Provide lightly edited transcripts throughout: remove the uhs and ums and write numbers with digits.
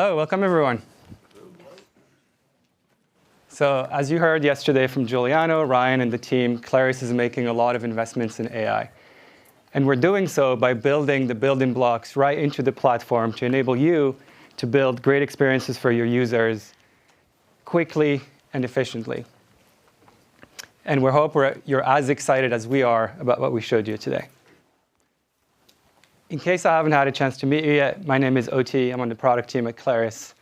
Hello, welcome everyone. So as you heard yesterday from Giuliano, Ryan, and the team, Claris is making a lot of investments in AI. And we're doing so by building the building blocks right into the platform to enable you to build great experiences for your users quickly and efficiently. And we hope you're as excited as we are about what we showed you today. In case I haven't had a chance to meet you yet, my name is OT. I'm on the product team at Claris.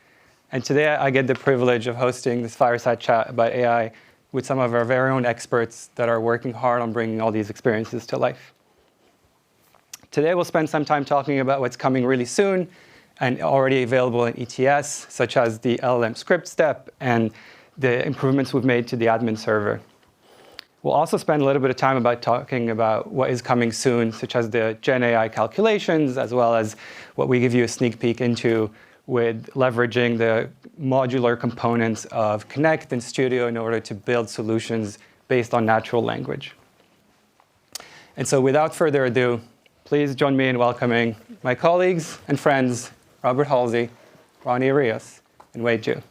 And today I get the privilege of hosting this fireside chat about AI with some of our very own experts that are working hard on bringing all these experiences to life. Today we'll spend some time talking about what's coming really soon and already available in ETS, such as the LLM script step and the improvements we've made to the admin server. We'll also spend a little bit of time talking about what is coming soon, such as the Gen AI calculations, as well as what we give you a sneak peek into with leveraging the modular components of Connect and Studio in order to build solutions based on natural language. And so without further ado, please join me in welcoming my colleagues and friends, Robert Halsey, Ronnie Arias, and Wade Ju.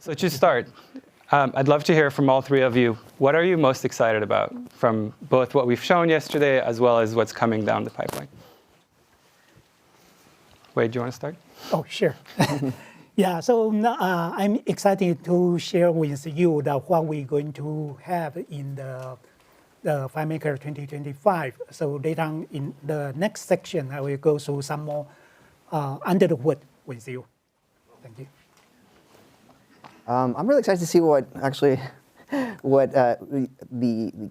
So to start, I'd love to hear from all three of you. What are you most excited about from both what we've shown yesterday as well as what's coming down the pipeline? Wade, do you want to start? Oh, sure. Yeah, so I'm excited to share with you what we're going to have in the FileMaker 2025. So later on in the next section, I will go through some more under the hood with you. Thank you. I'm really excited to see what the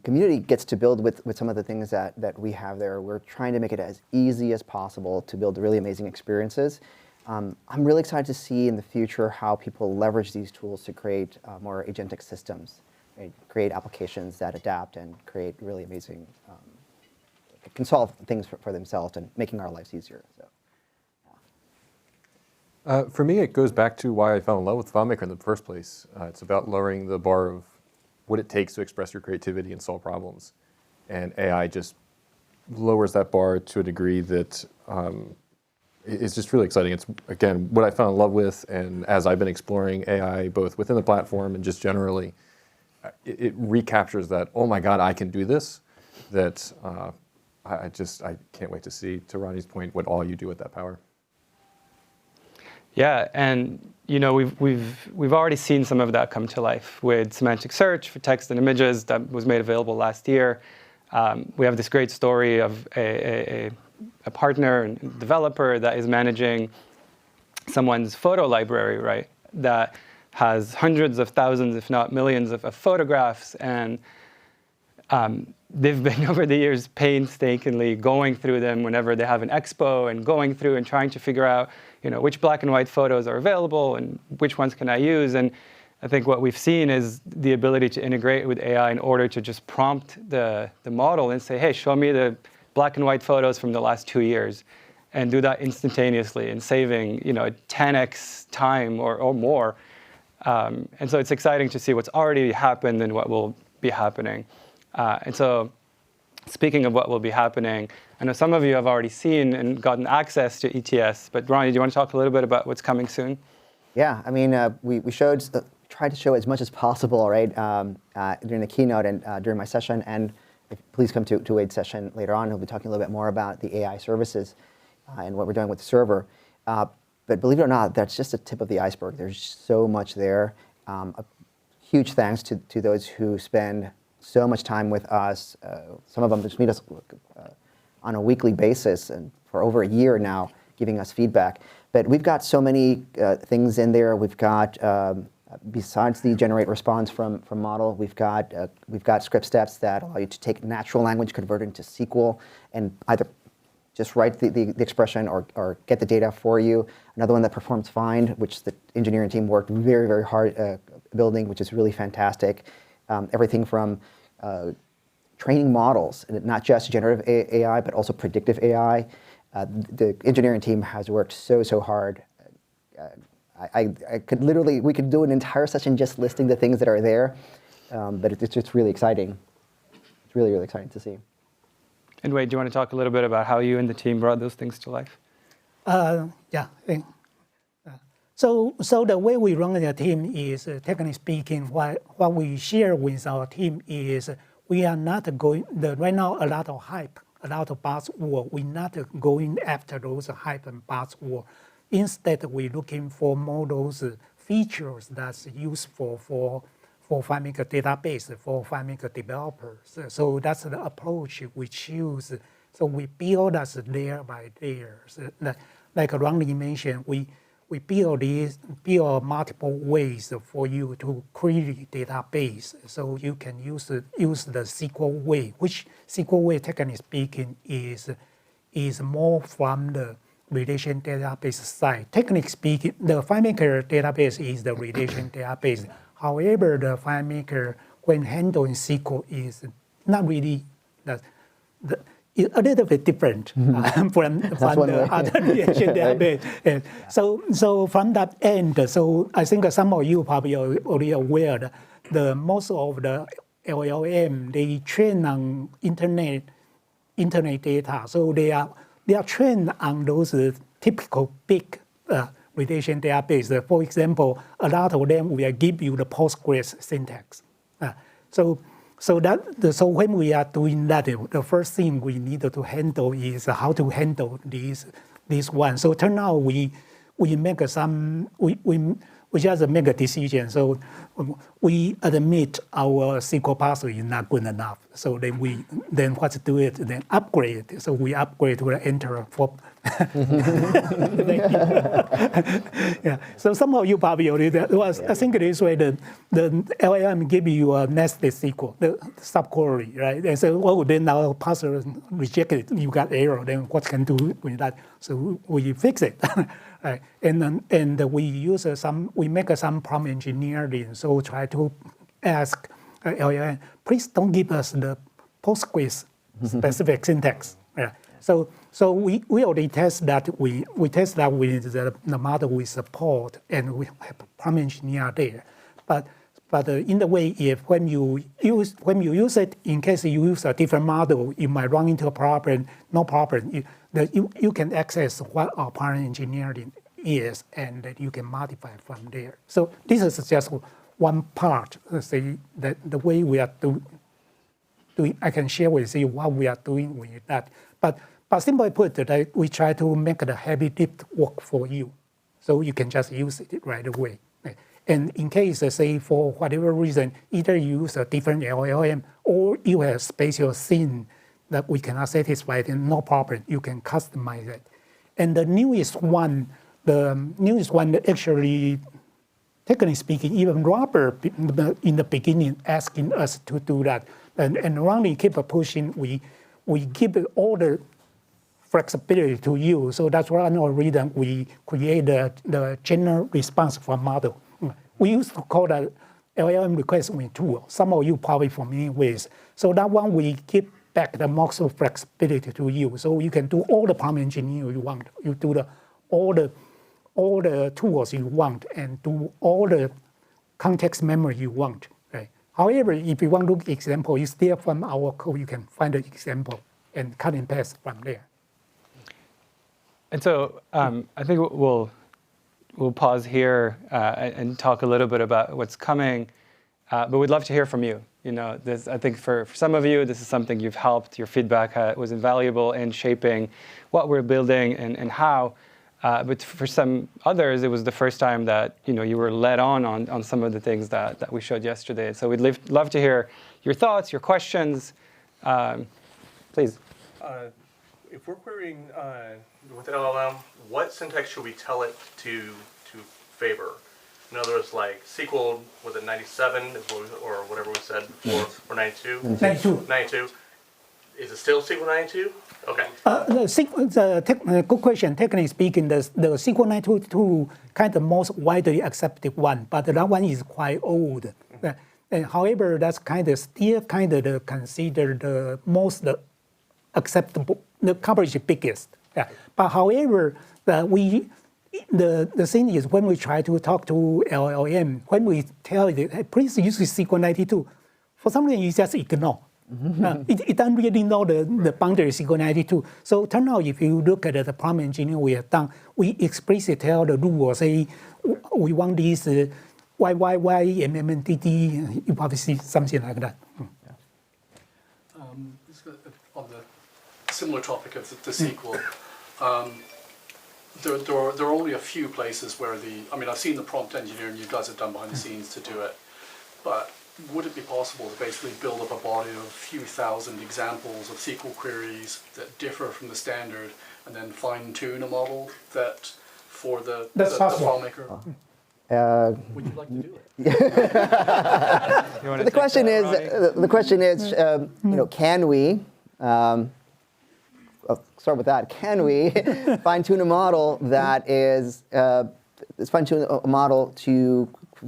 community gets to build with some of the things that we have there. We're trying to make it as easy as possible to build really amazing experiences. I'm really excited to see in the future how people leverage these tools to create more agentic systems, right? Create applications that adapt and create really amazing, can solve things for themselves and making our lives easier. So. For me, it goes back to why I fell in love with FileMaker in the first place. It's about lowering the bar of what it takes to express your creativity and solve problems. And AI just lowers that bar to a degree that is just really exciting. It's, again, what I fell in love with. And as I've been exploring AI, both within the platform and just generally, it recaptures that, oh my God, I can do this, that I can't wait to see, to Ronnie's point, what all you do with that power. Yeah, and we've already seen some of that come to life with semantic search for text and images that was made available last year. We have this great story of a partner and developer that is managing someone's photo library, right? That has hundreds of thousands, if not millions, of photographs, and they've been over the years painstakingly going through them whenever they have an expo and going through and trying to figure out which black and white photos are available and which ones can I use. And I think what we've seen is the ability to integrate with AI in order to just prompt the model and say, hey, show me the black and white photos from the last 2 years, and do that instantaneously and saving 10x time or more. And so it's exciting to see what's already happened and what will be happening. And so speaking of what will be happening, I know some of you have already seen and gotten access to ETS, but Ronnie, do you want to talk a little bit about what's coming soon? Yeah, I mean, we tried to show as much as possible, right, during the keynote and during my session, and please come to Wade's session later on. He'll be talking a little bit more about the AI services and what we're doing with the server. But believe it or not, that's just the tip of the iceberg. There's so much there. A huge thanks to those who spend so much time with us. Some of them just meet us on a weekly basis and for over a year now, giving us feedback. But we've got so many things in there. We've got, besides the generate response from model, we've got script steps that allow you to take natural language, convert it into SQL, and either just write the expression or get the data for you. Another one that performs find, which the engineering team worked very, very hard building, which is really fantastic. Everything from training models, and not just generative AI, but also predictive AI. The engineering team has worked so hard. I could literally, we could do an entire session just listing the things that are there, but it's just really exciting. It's really, really exciting to see. And Wade, do you want to talk a little bit about how you and the team brought those things to life? Yeah. So the way we run the team is, technically speaking, what we share with our team is we are not going, right now a lot of hype, a lot of buzzword, we're not going after those hype and buzzword. Instead, we're looking for more those features that's useful for FileMaker database, for FileMaker developers. So that's the approach we choose. So we build us layer by layer. So like Ronnie mentioned, we build multiple ways for you to query database. So you can use the SQL way, which SQL way, technically speaking, is more from the relation database side. Technically speaking, the FileMaker database is the relation database. However, the FileMaker, when handling SQL, is not really a little bit different from the other relation database. So from that end, so I think some of you probably are already aware that most of the LLM, they train on internet data. So they are trained on those typical big relation database. For example, a lot of them will give you the Postgres syntax. So when we are doing that, the first thing we need to handle is how to handle this one. So turn out we make we just make a decision. So we admit our SQL parser is not good enough. So then what to do it? Then upgrade. So we upgrade to the enter for. Yeah. So some of you probably already. I think this way the LLM give you a nested SQL, the subquery, right? And so then our parser rejected. You got error. Then what can do with that? So we fix it. Right. And we use we make some prompt engineering. So try to ask LLM, please don't give us the Postgres specific syntax. Yeah. So we already test that. We test that with the model we support, and we have prompt engineer there. But in the way, when you use it, in case you use a different model, you might run into a problem. No problem. You can access what our prompt engineering is, and that you can modify from there. So this is just one part. Say that the way we are doing. I can share with you what we are doing with that. But simply put, we try to make the heavy lift work for you, so you can just use it right away. And in case, say, for whatever reason, either you use a different LLM or you have special scene that we cannot satisfy, then no problem, you can customize it. And the newest one actually, technically speaking, even Robert in the beginning asking us to do that. And Ronnie keep pushing, we give all the flexibility to you. So that's one of the reasons we create the general response from model. We used to call that LLM request with tool. Some of you probably familiar with. So that one we give back the most flexibility to you. So you can do all the prompt engineering you want. You do all the tools you want and do all the context memory you want. Right? However, if you want to look example, you steal from our code, you can find the example and cut and paste from there. And so I think we'll pause here and talk a little bit about what's coming, but we'd love to hear from you. You know, I think for some of you, this is something you've helped. Your feedback was invaluable in shaping what we're building and how. But for some others, it was the first time that you were led on some of the things that we showed yesterday. So we'd love to hear your thoughts, your questions. Please. If we're querying with an LLM, what syntax should we tell it to favor? In other words, like SQL with a 97 or whatever we said before, or 92? 92. Is it still SQL 92? Okay. Good question. Technically speaking, the SQL 92 kind of most widely accepted one, but that one is quite old. However, that's still considered the most acceptable, the coverage biggest. Yeah. But however, we the thing is, when we try to talk to LLM, when we tell it, hey, please use SQL 92, for some reason you just ignore. It doesn't really know the boundary SQL 92. So turn out, if you look at the prompt engineering we have done, we explicitly tell the rule, say, we want this YYY, MMDD, you probably see something like that. On the similar topic of the SQL, there are only a few places where I've seen the prompt engineering you guys have done behind the scenes to do it, but would it be possible to basically build up a body of a few thousand examples of SQL queries that differ from the standard and then fine-tune a model that for the FileMaker? Would you like to do it? The question is, can we? I'll start with that. Can we fine-tune a model that is fine-tune a model to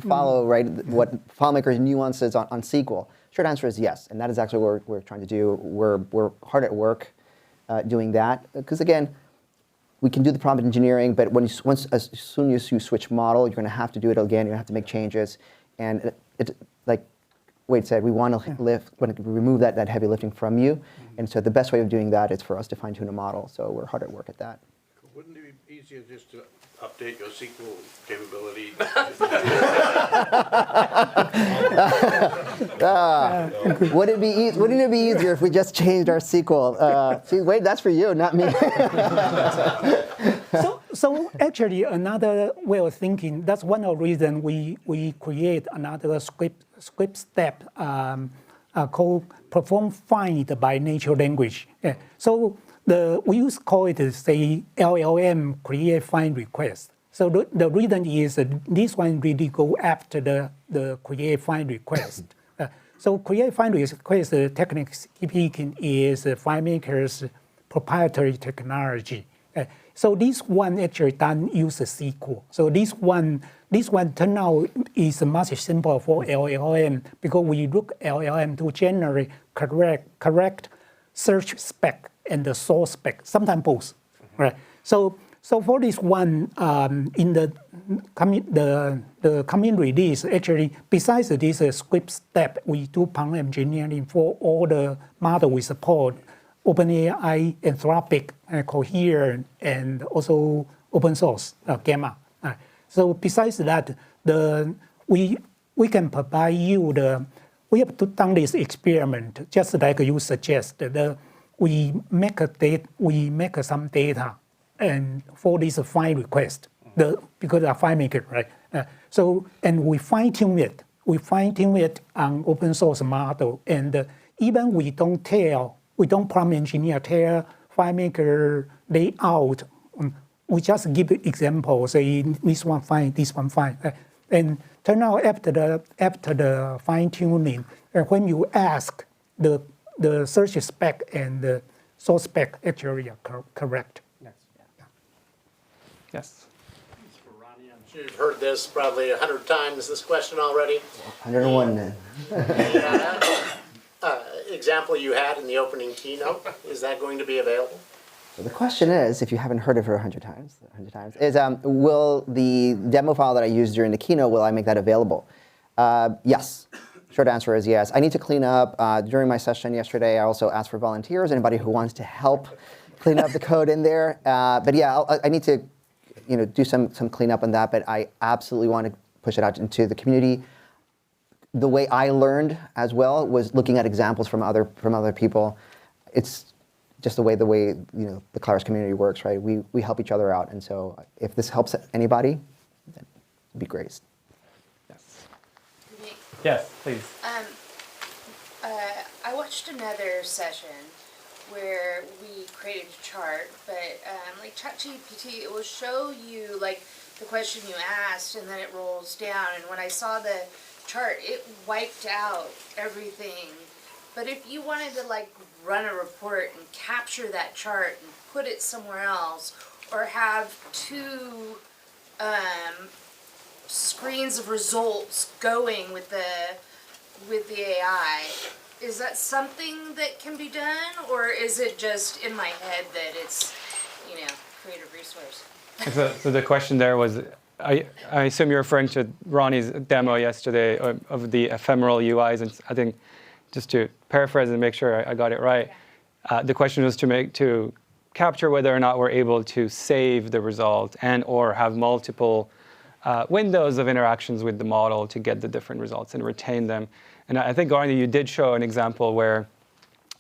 follow what FileMaker's nuances on SQL? Short answer is yes, and that is actually what we're trying to do. We're hard at work doing that because again, we can do the prompt engineering, but as soon as you switch model, you're going to have to do it again. You're going to have to make changes, and like Wade said, we want to remove that heavy lifting from you, and so the best way of doing that is for us to fine-tune a model. So we're hard at work at that. Wouldn't it be easier just to update your SQL capability? Wouldn't it be easier if we just changed our SQL? See, Wade, that's for you, not me. So actually, another way of thinking, that's one of the reasons we create another script step called perform find by natural language. Yeah. So we used to call it, say, LLM create find request. So the reason is this one really go after the create find request. So create find request, technically speaking, is FileMaker's proprietary technology. So this one actually doesn't use a SQL. So this one turn out is much simpler for LLM because we look LLM to generate correct search spec and the source spec, sometimes both, right? So for this one, in the coming release, actually, besides this script step, we do prompt engineering for all the model we support, OpenAI, Anthropic, Cohere, and also open source, Gamma. So besides that, we can provide you we have done this experiment, just like you suggested. We make some data and for this find request, because of FileMaker, right? And we fine-tune it. We fine-tune it on open source model, and even we don't prompt engineer tell FileMaker layout. We just give examples, say this one fine, this one fine, and turn out after the fine-tuning, when you ask the search spec and the source spec actually are correct. Yes. Yes. For Ronnie, I'm sure you've heard this probably 100 times, this question already. 101 then. Example you had in the opening keynote, is that going to be available? So the question is, if you haven't heard of her 100 times, is will the demo file that I used during the keynote, will I make that available? Yes. Short answer is yes. I need to clean up. During my session yesterday, I also asked for volunteers, anybody who wants to help clean up the code in there. But yeah, I need to do some cleanup on that, but I absolutely want to push it out into the community. The way I learned as well was looking at examples from other people. It's just the way the Claris community works, right? We help each other out, and so if this helps anybody, then it'd be great. Yes. Yes, please. I watched another session where we created a chart, but like ChatGPT, it will show you like the question you asked, and then it rolls down. And when I saw the chart, it wiped out everything. But if you wanted to like run a report and capture that chart and put it somewhere else, or have two screens of results going with the AI, is that something that can be done, or is it just in my head that it's creative resource? So the question there was, I assume you're referring to Ronnie's demo yesterday of the ephemeral UIs, and I think, just to paraphrase and make sure I got it right, the question was to capture whether or not we're able to save the result and or have multiple windows of interactions with the model to get the different results and retain them. And I think, Ronnie, you did show an example where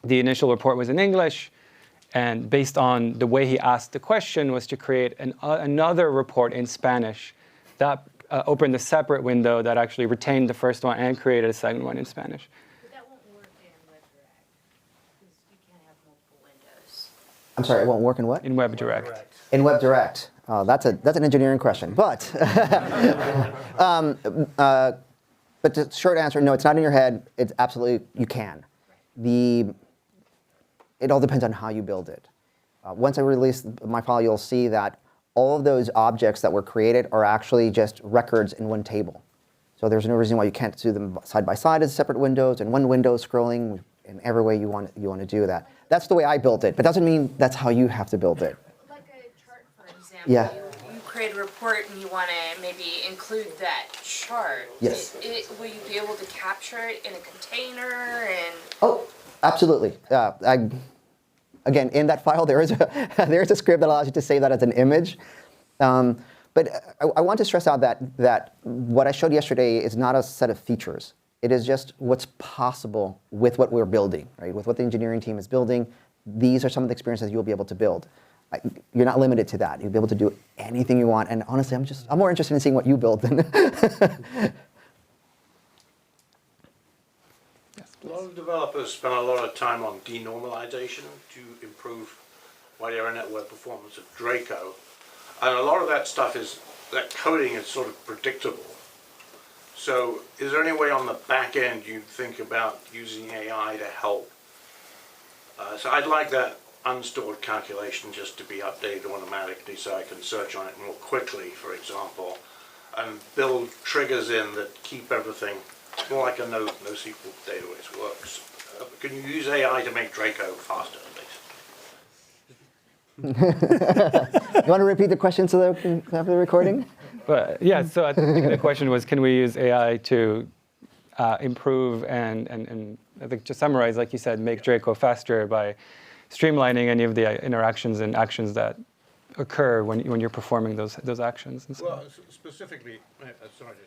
the initial report was in English, and based on the way he asked the question was to create another report in Spanish that opened a separate window that actually retained the first one and created a second one in Spanish. But that won't work in WebDirect, because you can't have multiple windows. I'm sorry, it won't work in what? In WebDirect. In WebDirect. Oh, that's an engineering question. But but the short answer, no, it's not in your head. It's absolutely, you can. It all depends on how you build it. Once I release my file, you'll see that all of those objects that were created are actually just records in one table. So there's no reason why you can't do them side by side as separate windows, and one window scrolling in every way you want to do that. That's the way I built it, but doesn't mean that's how you have to build it. Like a chart, for example. Yeah. You create a report and you want to maybe include that chart. Yes. Will you be able to capture it in a container and? Oh, absolutely. Again, in that file, there is a script that allows you to save that as an image. But I want to stress out that what I showed yesterday is not a set of features. It is just what's possible with what we're building, right? With what the engineering team is building. These are some of the experiences you'll be able to build. You're not limited to that. You'll be able to do anything you want. And honestly, I'm more interested in seeing what you build than. A lot of developers spend a lot of time on denormalization to improve wide area network performance of Draco. And a lot of that stuff that coding is sort of predictable. So is there any way on the back end you think about using AI to help? So I'd like that unstored calculation just to be updated automatically so I can search on it more quickly, for example, and build triggers in that keep everything more like a NoSQL database works. Can you use AI to make Draco faster, basically? You want to repeat the question so that we can have the recording? But yeah, so I think the question was, can we use AI to improve and I think to summarize, like you said, make Draco faster by streamlining any of the interactions and actions that occur when you're performing those actions. And so Well, specifically, sorry,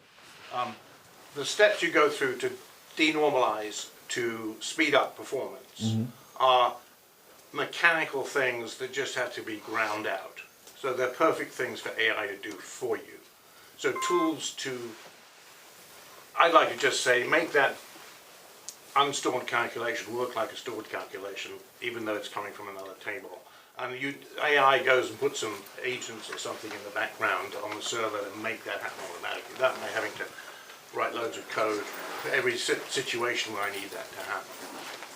the steps you go through to denormalize to speed up performance are mechanical things that just have to be ground out. So they're perfect things for AI to do for you. So tools to, I'd like to just say, make that unstored calculation work like a stored calculation, even though it's coming from another table. And AI goes and puts some agents or something in the background on the server to make that happen automatically, without me having to write loads of code for every situation where I need that to happen.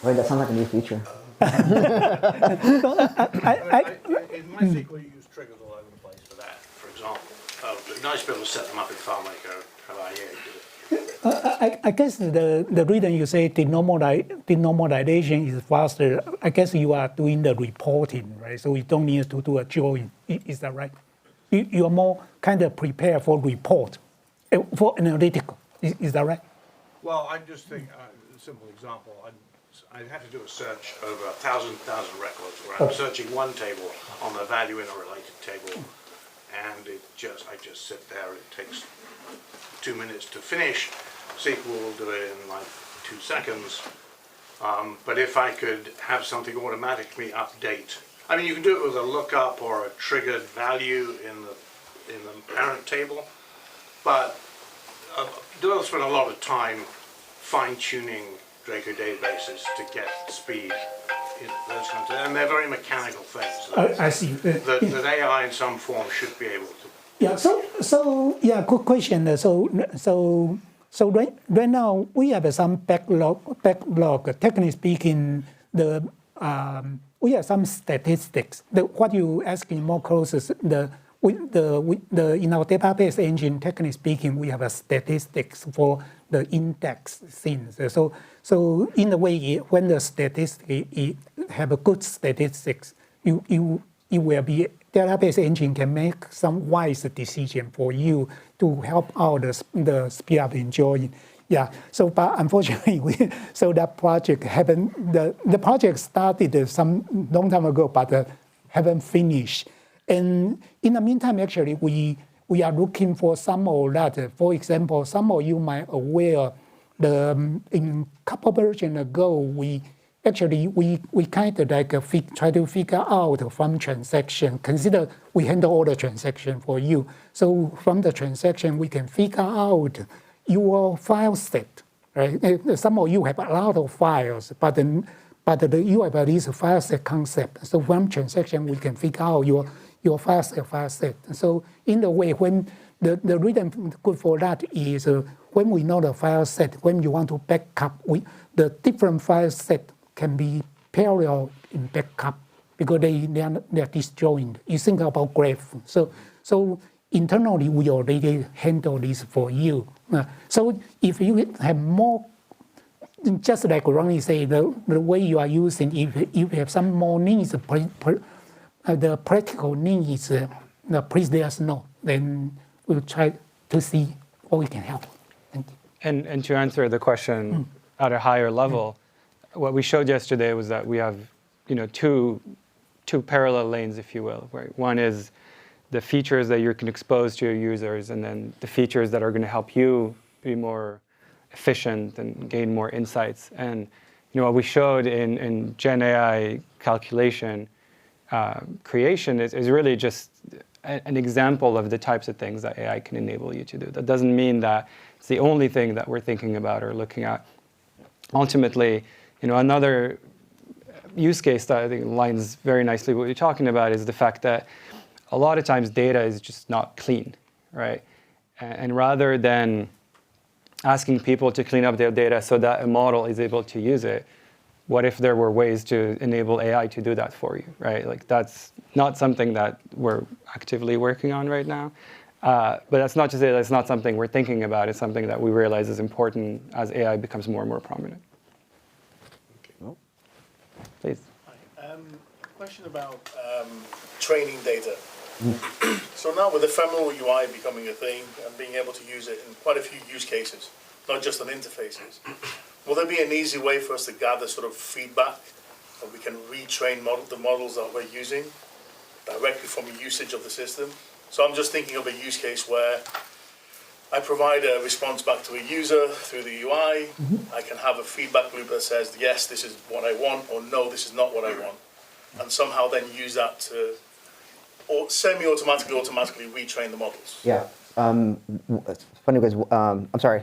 Wait, that sounds like a new feature. In my SQL, you use triggers all over the place for that, for example. It's nice to be able to set them up in FileMaker. I guess the reason you say denormalization is faster, I guess you are doing the reporting, right? So you don't need to do a join. Is that right? You are more kind of prepared for report, for analytical. Is that right? Well, I just think, a simple example, I'd have to do a search over 1,000 records where I'm searching one table on the value in a related table, and I just sit there. It takes 2 minutes to finish. SQL will do it in like 2 seconds. But if I could have something automatically update, I mean, you can do it with a lookup or a triggered value in the parent table, but developers spend a lot of time fine-tuning Draco databases to get speed in those kinds of, and they're very mechanical things. I see. That AI in some form should be able to. Yeah. So yeah. Good question. So right now we have some backlog. Technically speaking, we have some statistics. What you asking more close is in our database engine. Technically speaking, we have a statistics for the index things. So in a way, when the statistic have a good statistics, you will be database engine can make some wise decision for you to help out the speed up enjoying. Yeah. So, but unfortunately, so that project haven't. The project started some long time ago, but haven't finished. And in the meantime, actually, we are looking for some of that. For example, some of you might aware in couple versions ago, we kind of like try to figure out from transaction. Consider we handle all the transaction for you. So from the transaction, we can figure out your file set. Right? Some of you have a lot of files, but you have this file set concept. So from transaction, we can figure out your file set. So in a way, when the reason good for that is when we know the file set, when you want to back up, the different file set can be parallel in backup because they are disjoint. You think about graph. So internally, we already handle this for you. So if you have more, just like Ronnie said, the way you are using, if you have some more needs, the practical needs, please let us know. Then we'll try to see what we can help. Thank you. And to answer the question at a higher level, what we showed yesterday was that we have, two parallel lanes, if you will. Right? One is the features that you can expose to your users, and then the features that are going to help you be more efficient and gain more insights. And what we showed in Gen AI calculation creation is really just an example of the types of things that AI can enable you to do. That doesn't mean that it's the only thing that we're thinking about or looking at. Ultimately, another use case that I think aligns very nicely with what you're talking about is the fact that a lot of times data is just not clean, right? And rather than asking people to clean up their data so that a model is able to use it, what if there were ways to enable AI to do that for you, right? Like that's not something that we're actively working on right now. But that's not to say that's not something we're thinking about. It's something that we realize is important as AI becomes more and more prominent. Please. Hi. A question about training data. So now with ephemeral UI becoming a thing and being able to use it in quite a few use cases, not just on interfaces, will there be an easy way for us to gather sort of feedback that we can retrain the models that we're using directly from usage of the system? So I'm just thinking of a use case where I provide a response back to a user through the UI. I can have a feedback loop that says, yes, this is what I want, or no, this is not what I want. And somehow then use that to automatically retrain the models. Yeah. It's funny because, I'm sorry.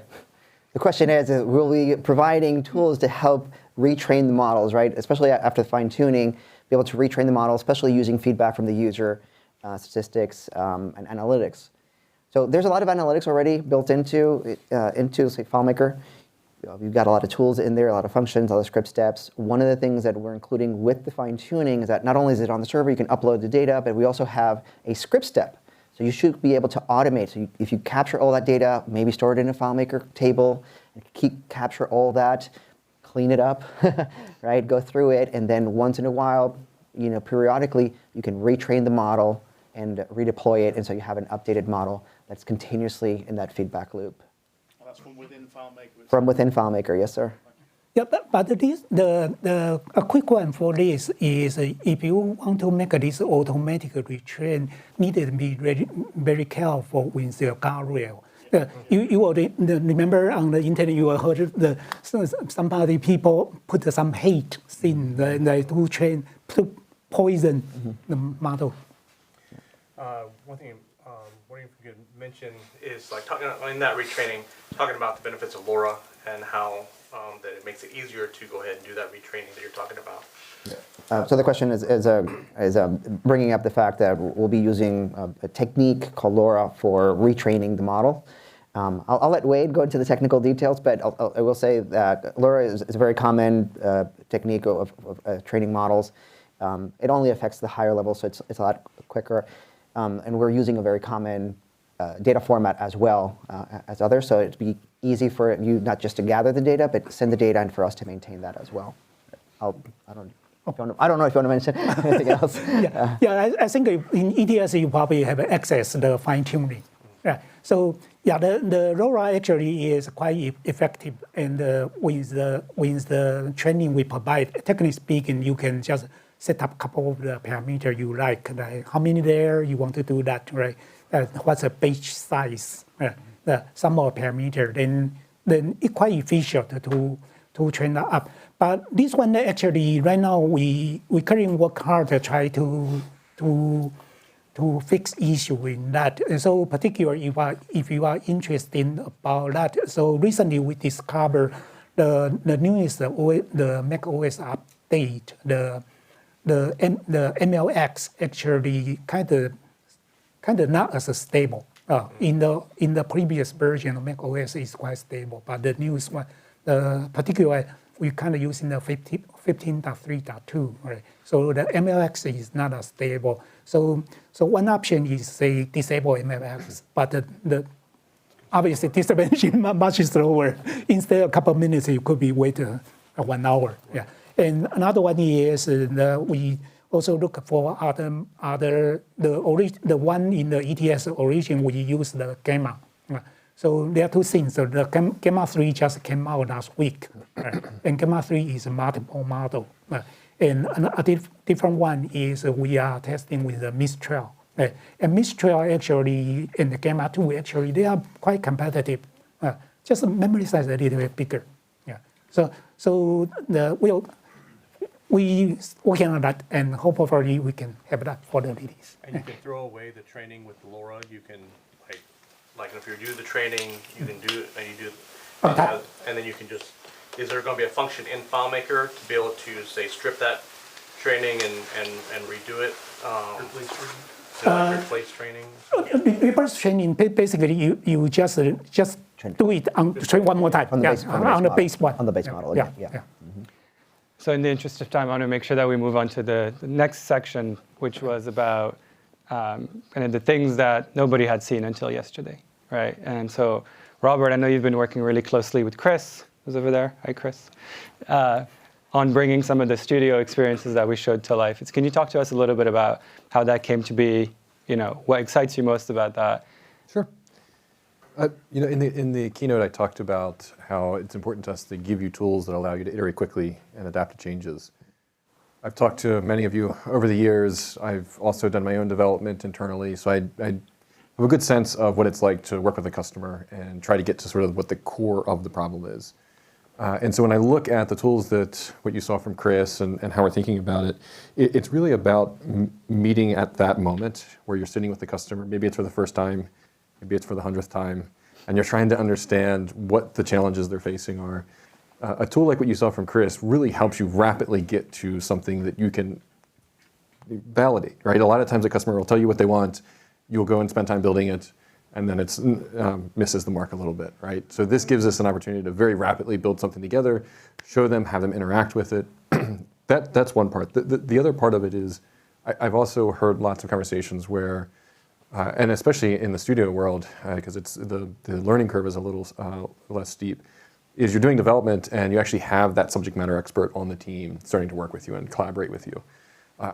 The question is, will we be providing tools to help retrain the models, right? Especially after fine-tuning, be able to retrain the model, especially using feedback from the user, statistics, and analytics. So there's a lot of analytics already built into say, FileMaker. We've got a lot of tools in there, a lot of functions, a lot of script steps. One of the things that we're including with the fine-tuning is that not only is it on the server, you can upload the data, but we also have a script step. So you should be able to automate. So if you capture all that data, maybe store it in a FileMaker table, and capture all that, clean it up, right? Go through it, and then once in a while, periodically, you can retrain the model and redeploy it, and so you have an updated model that's continuously in that feedback loop. And that's from within FileMaker? From within FileMaker, yes, sir. Yeah, but a quick one for this is if you want to make this automatic retrain, need to be very careful with the guardrail. You already remember on the internet you heard people put some hate in to poison the model. One thing, wondering if you could mention is like talking in that retraining, talking about the benefits of LoRa and how that it makes it easier to go ahead and do that retraining that you're talking about. So the question is bringing up the fact that we'll be using a technique called LoRa for retraining the model. I'll let Wade go into the technical details, but I will say that LoRa is a very common technique of training models. It only affects the higher level, so it's a lot quicker. And we're using a very common data format as well as others, so it'd be easy for you not just to gather the data, but send the data and for us to maintain that as well. I don't know if you want to mention anything else. I think in ETS you probably have access to the fine tuning. Yeah. So the LoRa actually is quite effective, and with the training we provide, technically speaking, you can just set up a couple of the parameters you like how many there you want to do that, right? What's the page size, some more parameter, then it's quite efficient to train that up. But this one actually, right now, we currently work hard to try to fix issue in that. And so particularly if you are interested about that, so recently we discovered the newest the Mac OS update, the MLX actually kind of not as stable. In the previous version of Mac OS is quite stable, but the newest one, particularly we kind of using the 15.3.2, right? So the MLX is not as stable. So one option is say disable MLX, but the obviously distribution much slower. Instead of a couple of minutes, you could be wait 1 hour. Yeah. And another one is we also look for the one in the ETS origin we use the Gamma. So there are two things. So the Gamma 3 just came out last week, and Gamma 3 is a multiple model. And a different one is we are testing with the Mistral. And Mistral actually and the Gamma 2 actually they are quite competitive. Just the memory size a little bit bigger. Yeah. So we working on that, and hopefully we can have that for the release. And you can throw away the training with LoRa. You can like if you do the training, you can do it, and you do, and then you can just. Is there going to be a function in FileMaker to be able to say strip that training and redo it? Replace training. Reverse training. Basically, you just do it train one more time on the base one. On the base model. Yeah. Mm-hmm. So in the interest of time, I want to make sure that we move on to the next section, which was about kind of the things that nobody had seen until yesterday, right? And so, Robert, I know you've been working really closely with Chris, who's over there. Hi, Chris. On bringing some of the studio experiences that we showed to life. Can you talk to us a little bit about how that came to be? What excites you most about that? Sure. In the keynote, I talked about how it's important to us to give you tools that allow you to iterate quickly and adapt to changes. I've talked to many of you over the years. I've also done my own development internally, so I have a good sense of what it's like to work with a customer and try to get to sort of what the core of the problem is. And so when I look at the tools what you saw from Chris and how we're thinking about it, it's really about meeting at that moment where you're sitting with the customer. Maybe it's for the first time, maybe it's for the 100th time, and you're trying to understand what the challenges they're facing are. A tool like what you saw from Chris really helps you rapidly get to something that you can validate, right? A lot of times a customer will tell you what they want, you'll go and spend time building it, and then it misses the mark a little bit, right? So this gives us an opportunity to very rapidly build something together, show them, have them interact with it. That's one part. The other part of it is I've also heard lots of conversations where, and especially in the studio world, because the learning curve is a little less steep, is you're doing development and you actually have that subject matter expert on the team starting to work with you and collaborate with you.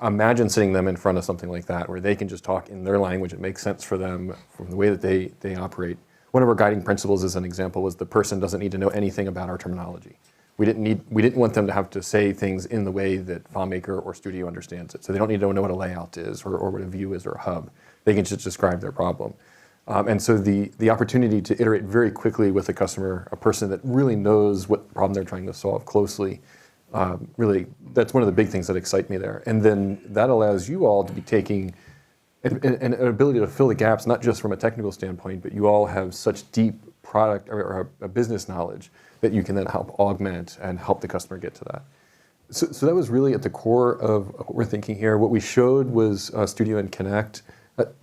Imagine sitting them in front of something like that where they can just talk in their language. It makes sense for them from the way that they operate. One of our guiding principles, as an example, was the person doesn't need to know anything about our terminology. We didn't want them to have to say things in the way that FileMaker or Studio understands it. So they don't need to know what a layout is or what a view is or a hub. They can just describe their problem. And so the opportunity to iterate very quickly with a customer, a person that really knows what problem they're trying to solve closely, really, that's one of the big things that excite me there. And then that allows you all to be taking an ability to fill the gaps, not just from a technical standpoint, but you all have such deep product or a business knowledge that you can then help augment and help the customer get to that. So that was really at the core of what we're thinking here. What we showed was Studio and Connect,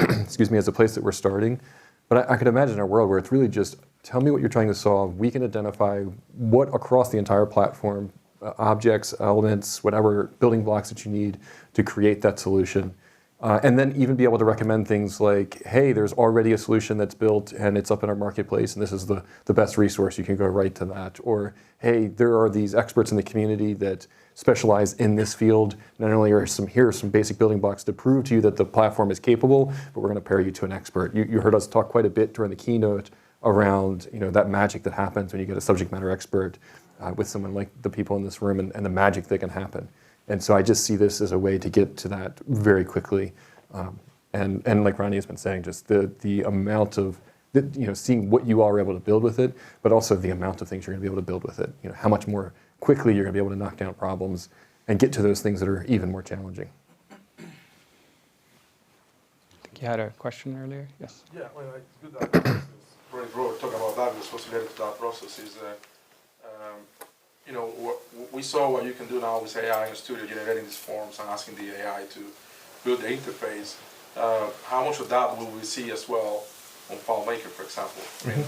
excuse me, as a place that we're starting. But I could imagine a world where it's really just, tell me what you're trying to solve. We can identify what across the entire platform, objects, elements, whatever building blocks that you need to create that solution. And then even be able to recommend things like, hey, there's already a solution that's built and it's up in our marketplace and this is the best resource, you can go right to that. Or, hey, there are these experts in the community that specialize in this field. Not only are here are some basic building blocks to prove to you that the platform is capable, but we're going to pair you to an expert. You heard us talk quite a bit during the keynote around that magic that happens when you get a subject matter expert with someone like the people in this room and the magic that can happen. And so I just see this as a way to get to that very quickly. And like Ronnie has been saying, just the amount of, seeing what you are able to build with it, but also the amount of things you're going to be able to build with it. How much more quickly you're going to be able to knock down problems and get to those things that are even more challenging. I think you had a question earlier. Yes. Yeah, well, it's good that Ronnie Brewer talking about that, because what's related to that process is we saw what you can do now with AI in Studio, generating these forms and asking the AI to build the interface. How much of that will we see as well on FileMaker, for example? I mean,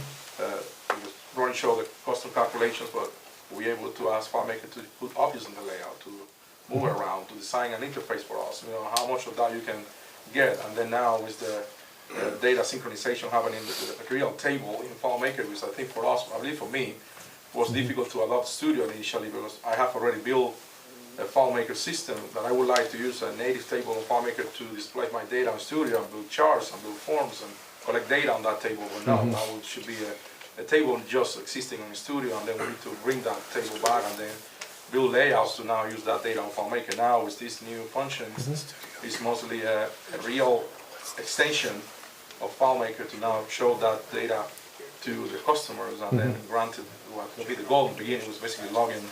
because Ronnie showed the custom calculations, but we're able to ask FileMaker to put objects in the layout, to move around, to design an interface for us. How much of that you can get, and then now with the data synchronization happening with the real table in FileMaker, which I think for us, I believe for me, was difficult to adopt Studio initially, because I have already built a FileMaker system that I would like to use a native table in FileMaker to display my data in Studio and build charts and build forms and collect data on that table. But now it should be a table just existing in Studio, and then we need to bring that table back and then build layouts to now use that data on FileMaker. Now with these new functions, it's mostly a real extension of FileMaker to now show that data to the customers, and then granted what will be the goal in the beginning was basically login.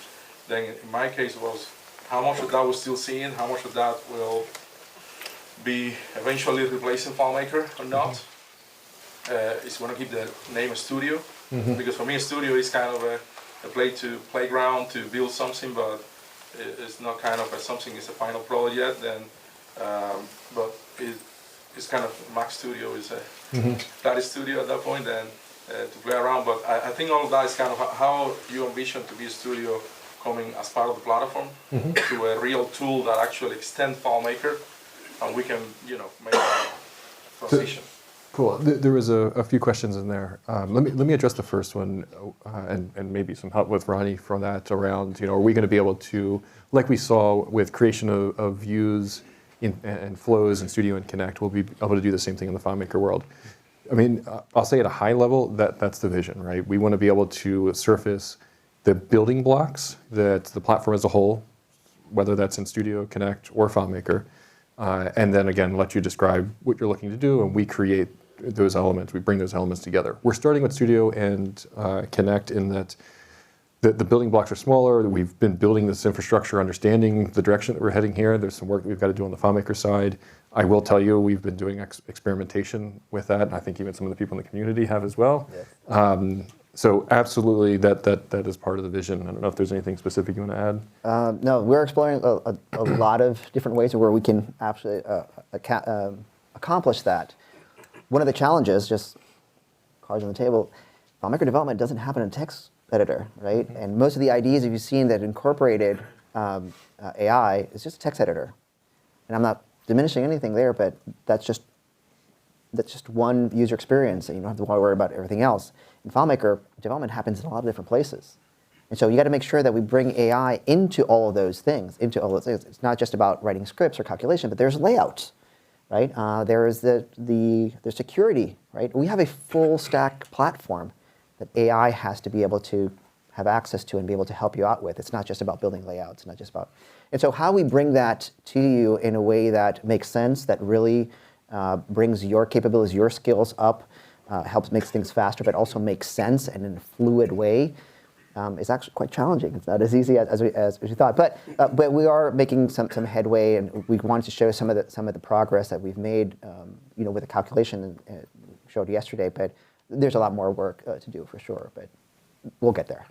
Then in my case was how much of that we're still seeing, how much of that will be eventually replacing FileMaker or not. It's going to keep the name Studio, because for me Studio is kind of a playground to build something, but it's not kind of something, it's a final product yet. Then, but it's kind of Mac Studio is a Claris Studio at that point. Then. To play around, but I think all of that is kind of how you envision to be a studio coming as part of the platform to a real tool that actually extends FileMaker, and we can, make that transition. Cool. There was a few questions in there. Let me address the first one, and maybe some help with Ronnie from that around, are we going to be able to, like we saw with creation of views and flows in Studio and Connect, we'll be able to do the same thing in the FileMaker world. I mean, I'll say at a high level that's the vision, right? We want to be able to surface the building blocks that the platform as a whole, whether that's in Studio, Connect, or FileMaker, and then again, let you describe what you're looking to do, and we create those elements, we bring those elements together. We're starting with Studio and Connect in that the building blocks are smaller. We've been building this infrastructure, understanding the direction that we're heading here. There's some work that we've got to do on the FileMaker side. I will tell you, we've been doing experimentation with that, and I think even some of the people in the community have as well. Yes. So absolutely, that is part of the vision. I don't know if there's anything specific you want to add. No, we're exploring a lot of different ways where we can actually accomplish that. One of the challenges, just cards on the table, FileMaker development doesn't happen in a text editor, right? And most of the IDEs that you've seen that incorporated AI is just a text editor. And I'm not diminishing anything there, but that's just one user experience, and you don't have to worry about everything else. In FileMaker, development happens in a lot of different places. And so you got to make sure that we bring AI into all of those things, It's not just about writing scripts or calculation, but there's layouts, right? There's the security, right? We have a full stack platform that AI has to be able to have access to and be able to help you out with. It's not just about building layouts, not just about. And so how we bring that to you in a way that makes sense, that really brings your capabilities, your skills up, makes things faster, but also makes sense and in a fluid way, is actually quite challenging. It's not as easy as we thought, but we are making some headway, and we wanted to show some of the progress that we've made, with the calculation showed yesterday. But there's a lot more work to do for sure, but we'll get there.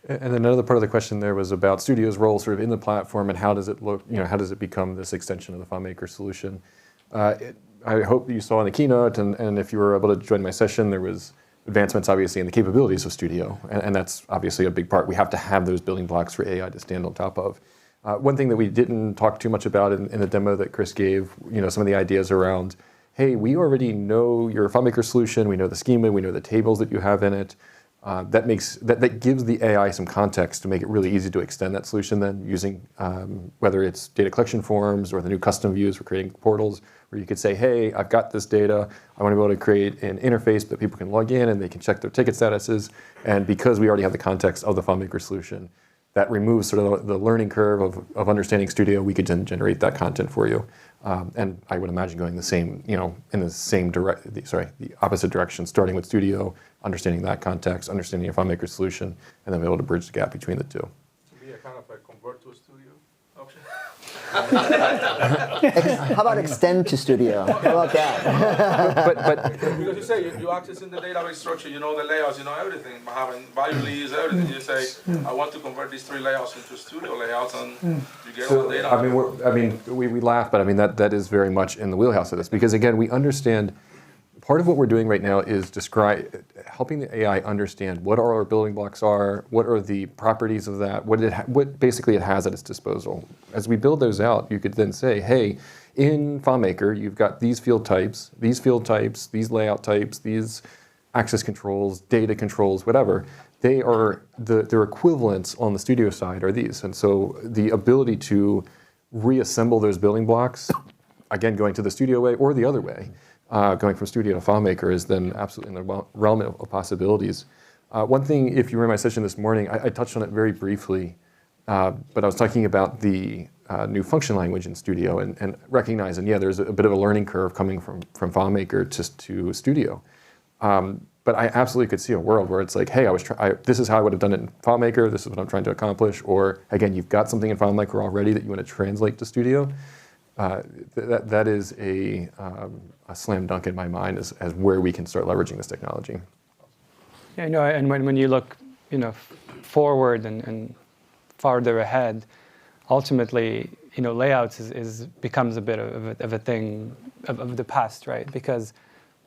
And then another part of the question there was about Studio's role sort of in the platform, and how does it look, how does it become this extension of the FileMaker solution? I hope you saw in the keynote, and if you were able to join my session, there was advancements obviously in the capabilities of Studio, and that's obviously a big part. We have to have those building blocks for AI to stand on top of. One thing that we didn't talk too much about in the demo that Chris gave, some of the ideas around, hey, we already know your FileMaker solution, we know the schema, we know the tables that you have in it. That gives the AI some context to make it really easy to extend that solution then using whether it's data collection forms or the new custom views for creating portals where you could say, hey, I've got this data. I want to be able to create an interface that people can log in and they can check their ticket statuses. And because we already have the context of the FileMaker solution, that removes sort of the learning curve of understanding Studio. We could then generate that content for you. And I would imagine going the same, in the opposite direction, starting with Studio, understanding that context, understanding your FileMaker solution, and then be able to bridge the gap between the two. To be a kind of a convert to a Studio option. How about extend to Studio? How about that? Because you say you access in the database structure, you know the layouts, you know everything, having value leaves, everything. You say, I want to convert these 3 layouts into Studio layouts, and you get all the data. We laugh, but that is very much in the wheelhouse of this because again, we understand. Part of what we're doing right now is helping the AI understand what our building blocks are, what are the properties of that, what basically it has at its disposal. As we build those out, you could then say, hey, in FileMaker, you've got these field types, these layout types, these access controls, data controls, whatever. Their equivalents on the Studio side are these. And so the ability to reassemble those building blocks, again, going to the Studio way or the other way, going from Studio to FileMaker is then absolutely in the realm of possibilities. One thing, if you were in my session this morning, I touched on it very briefly, but I was talking about the new function language in Studio and recognizing, there's a bit of a learning curve coming from FileMaker to Studio. But I absolutely could see a world where it's like, hey, this is how I would have done it in FileMaker, this is what I'm trying to accomplish, or again, you've got something in FileMaker already that you want to translate to Studio. That is a slam dunk in my mind as where we can start leveraging this technology. Yeah, and when you look, forward and farther ahead, ultimately, layouts becomes a bit of a thing of the past, right? Because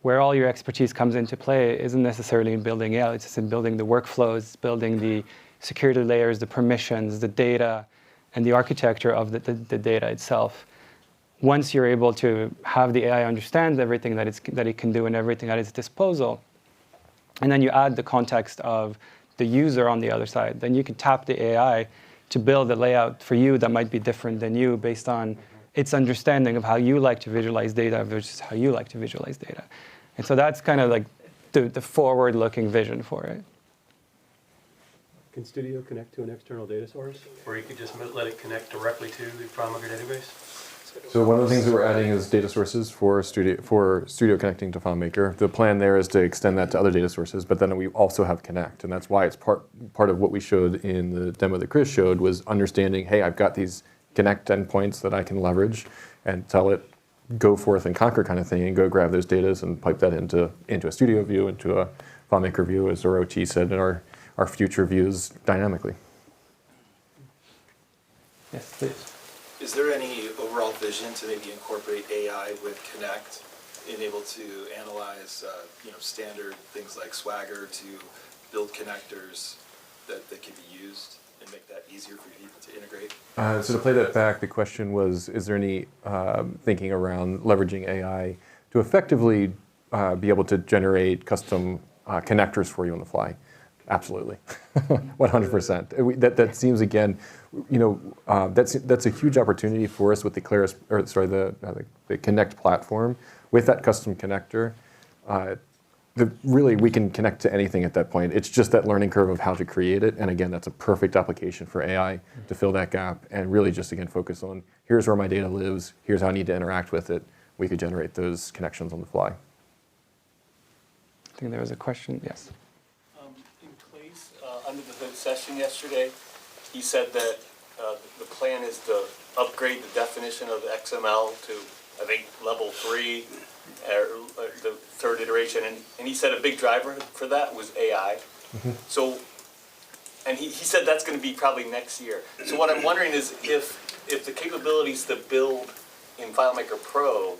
where all your expertise comes into play isn't necessarily in building layouts; it's in building the workflows, building the security layers, the permissions, the data, and the architecture of the data itself. Once you're able to have the AI understand everything that it can do and everything at its disposal, and then you add the context of the user on the other side, then you can tap the AI to build a layout for you that might be different than you based on its understanding of how you like to visualize data versus how you like to visualize data. And so that's kind of like the forward-looking vision for it. Can Studio connect to an external data source? Or you could just let it connect directly to the FileMaker database? So one of the things that we're adding is data sources for Studio connecting to FileMaker. The plan there is to extend that to other data sources, but then we also have Connect, and that's why it's part of what we showed in the demo that Chris showed was understanding, hey, I've got these Connect endpoints that I can leverage and tell it, go forth and conquer kind of thing, and go grab those data and pipe that into a Studio view, into a FileMaker view, as our OT said, in our future views dynamically. Yes, please. Is there any overall vision to maybe incorporate AI with Connect, being able to analyze, standard things like Swagger to build connectors that can be used and make that easier for people to integrate? So to play that back, the question was, is there any thinking around leveraging AI to effectively be able to generate custom connectors for you on the fly? Absolutely, 100%. That seems again, that's a huge opportunity for us with the Claris, the Connect platform with that custom connector. Really, we can connect to anything at that point. It's just that learning curve of how to create it, and again, that's a perfect application for AI to fill that gap and really just again focus on here's where my data lives, here's how I need to interact with it. We could generate those connections on the fly. I think there was a question. Yes. Under the hood session yesterday, he said that the plan is to upgrade the definition of XML to, I think, level 3, or the third iteration, and he said a big driver for that was AI. Mm-hmm. So, and he said that's going to be probably next year. So what I'm wondering is if the capabilities to build in FileMaker Pro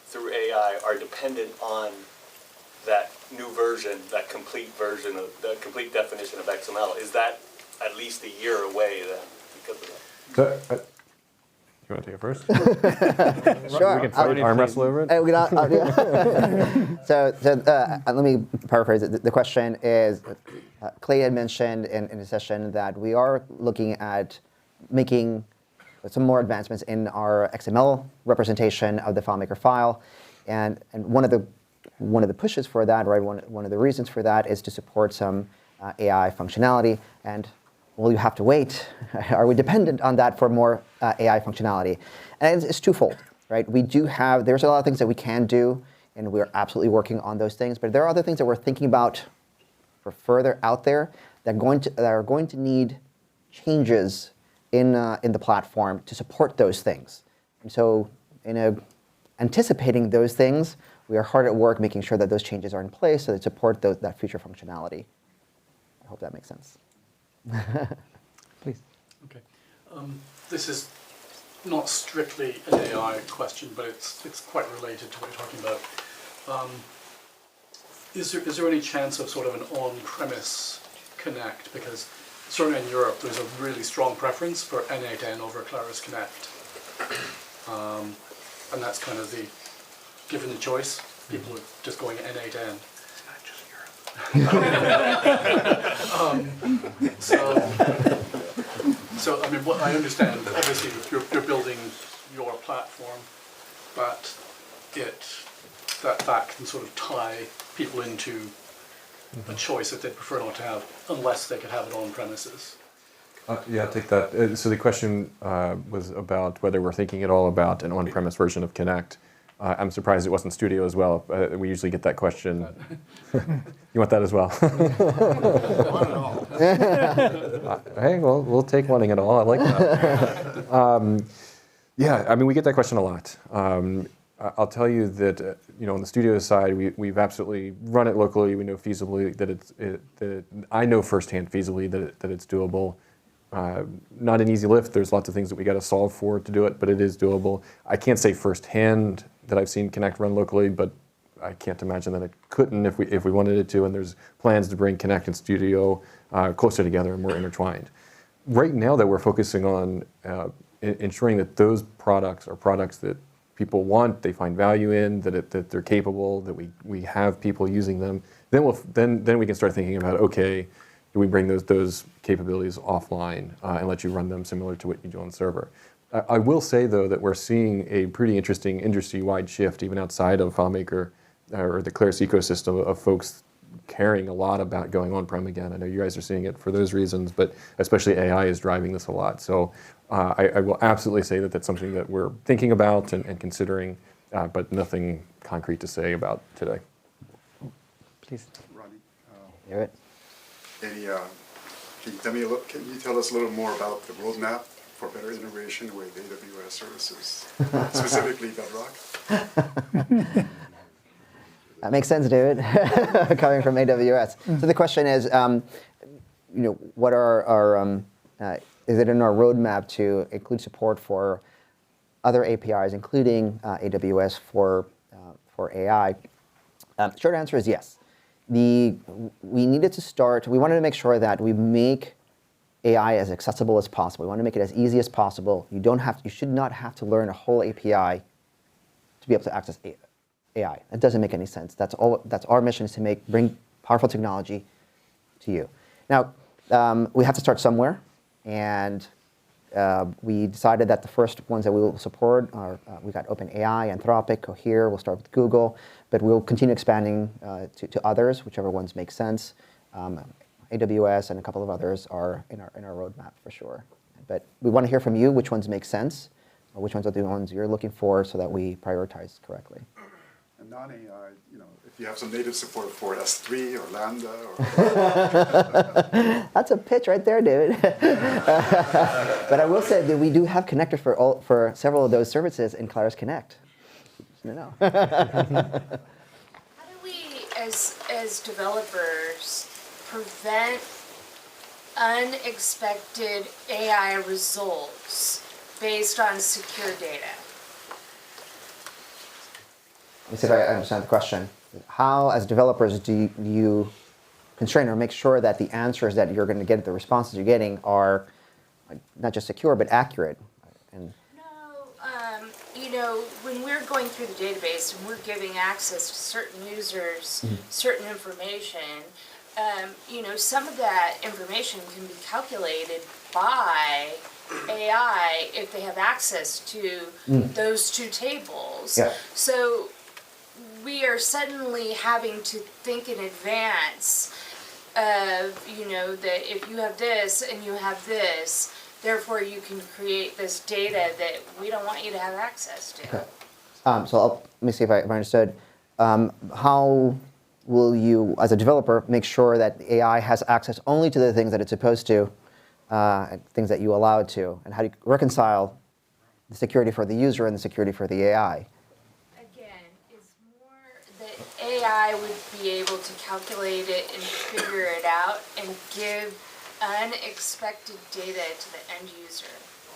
through AI are dependent on that new version, that complete version of the complete definition of XML, is that at least a year away then because of that? You want to take it first? Sure. We can fight arm wrestle over it. So let me paraphrase it. The question is, Clay had mentioned in the session that we are looking at making some more advancements in our XML representation of the FileMaker file, and one of the pushes for that, right? One of the reasons for that is to support some AI functionality, and well, you have to wait. Are we dependent on that for more AI functionality? And it's twofold, right? There's a lot of things that we can do, and we're absolutely working on those things. But there are other things that we're thinking about for further out there that are going to need changes in the platform to support those things. And so, anticipating those things, we are hard at work making sure that those changes are in place so that support that future functionality. I hope that makes sense. Please. Okay. This is not strictly an AI question, but it's quite related to what you're talking about. Is there any chance of sort of an on-premise connect? Because certainly in Europe, there's a really strong preference for N8N over Claris Connect. And that's kind of given the choice, people are just going N8N. So I mean, what I understand, obviously, you're building your platform, but that can sort of tie people into a choice that they prefer not to have, unless they could have it on premises. Yeah, I'll take that. So the question was about whether we're thinking at all about an on-premise version of Connect. I'm surprised it wasn't Studio as well. We usually get that question. You want that as well? Hey, well, we'll take wanting it all. I like that. Yeah, I mean, we get that question a lot. I'll tell you that on the Studio side, we've absolutely run it locally. We know feasibly that I know firsthand feasibly that it's doable. Not an easy lift. There's lots of things that we got to solve for to do it, but it is doable. I can't say firsthand that I've seen Connect run locally, but I can't imagine that it couldn't if we wanted it to. And there's plans to bring Connect and Studio closer together and more intertwined. Right now, that we're focusing on ensuring that those products are products that people want, they find value in, that they're capable, that we have people using them. Then we can start thinking about, okay, do we bring those capabilities offline and let you run them similar to what you do on the server? I will say, though, that we're seeing a pretty interesting industry-wide shift, even outside of FileMaker or the Claris ecosystem, of folks caring a lot about going on-prem again. I know you guys are seeing it for those reasons, but especially AI is driving this a lot. So I will absolutely say that that's something that we're thinking about and considering, but nothing concrete to say about today. Please. Ronnie, Hear it? can you tell us a little more about the roadmap for better integration with AWS services, specifically Bedrock? That makes sense, David, coming from AWS. So the question is, what are is it in our roadmap to include support for other APIs, including AWS for AI? Short answer is yes. We wanted to make sure that we make AI as accessible as possible. We want to make it as easy as possible. You should not have to learn a whole API to be able to access AI. It doesn't make any sense. That's our mission, is to bring powerful technology to you. Now, we have to start somewhere, and we decided that the first ones that we will support are, we got OpenAI, Anthropic, Cohere. We'll start with Google, but we'll continue expanding to others, whichever ones make sense. AWS and a couple of others are in our roadmap for sure. But we want to hear from you which ones make sense, or which ones are the ones you're looking for, so that we prioritize correctly. And non-AI, if you have some native support for S3 or Lambda or... That's a pitch right there, David. But I will say that we do have connectors for several of those services in Claris Connect. No. How do we, as developers, prevent unexpected AI results based on secure data? Let me see if I understand the question. How, as developers, do you constrain or make sure that the answers that you're going to get, the responses you're getting, are not just secure, but accurate. And You know, when we're going through the database and we're giving access to certain users, certain information, you know, some of that information can be calculated by AI if they have access to those two tables. Yeah. So we are suddenly having to think in advance of, you know, that if you have this and you have this, therefore you can create this data that we don't want you to have access to. okay. Let me see if I understood. How will you, as a developer, make sure that the AI has access only to the things that it's supposed to, things that you allow it to, and how do you reconcile the security for the user and the security for the AI? Again, it's more that AI would be able to calculate it and figure it out and give unexpected data to the end user.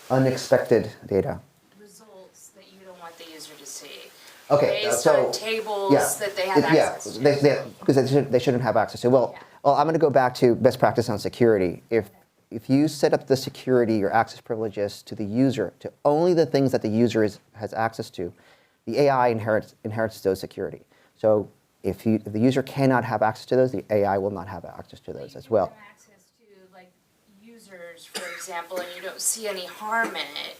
Unexpected data. Results that you don't want the user to see. Okay, Based so on tables that they have access to. Because they shouldn't have access to. Well, I'm going to go back to best practice on security. If you set up the security, your access privileges to the user, to only the things that the user has access to, the AI inherits those security. So if the user cannot have access to those, the AI will not have access to those as well. You have access to like users, for example, and you don't see any harm in it.